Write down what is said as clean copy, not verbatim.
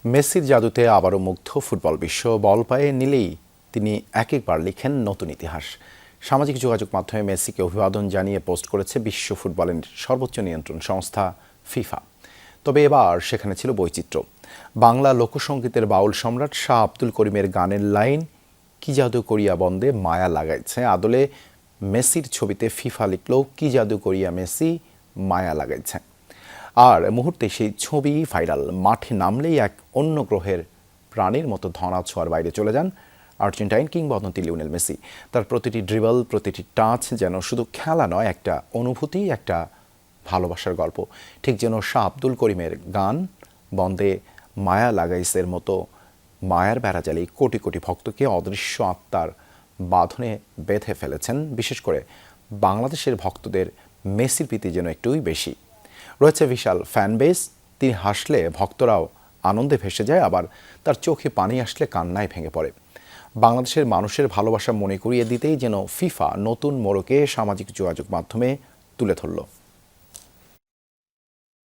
মেসির জাদুতে আবারও মুগ্ধ ফুটবল বিশ্ব। বল পায়ে নিলেই তিনি একবার লিখেন নতুন ইতিহাস। সামাজিক যোগাযোগ মাধ্যমে মেসিকে অভিবাদন জানিয়ে পোস্ট করেছে বিশ্ব ফুটবলের সর্বোচ্চ নিয়ন্ত্রণ সংস্থা ফিফা। তবে এবার সেখানে ছিল বৈচিত্র্য। বাংলা লোকসঙ্গীতের বাউল সম্রাট শাহ আব্দুল করিমের গানের লাইন কি জাদু করিয়া বন্দে মায়া লাগাইছে আদলে মেসির ছবিতে ফিফা লিখল কি জাদু করিয়া মেসি মায়া লাগাইছে। আর মুহূর্তে সেই ছবি ভাইরাল। মাঠে নামলেই এক অন্য গ্রহের প্রাণীর মতো ধরা ছোঁয়ার বাইরে চলে যান আর্জেন্টাইন কিংবদন্তি লিওনেল মেসি। তার প্রতিটি ড্রিবল, প্রতিটি টাচ যেন শুধু খেলা নয়, একটা অনুভূতি, একটা ভালোবাসার গল্প। ঠিক যেন শাহ আব্দুল করিমের গান বন্দে মায়া লাগাইসের মতো মায়ার বেড়াজালি কোটি কোটি ভক্তকে অদৃশ্য আত্মার বাঁধনে বেঁধে ফেলেছেন। বিশেষ করে বাংলাদেশের ভক্তদের মেসির প্রীতি যেন একটুই বেশি। রয়েছে বিশাল ফ্যান বেস। তিনি হাসলে ভক্তরাও আনন্দে ভেসে যায়, আবার তার চোখে পানি আসলে কান্নায় ভেঙে পড়ে। বাংলাদেশের মানুষের ভালোবাসা মনে করিয়ে দিতেই যেন ফিফা নতুন মোড়কে সামাজিক যোগাযোগ মাধ্যমে তুলে ধরল।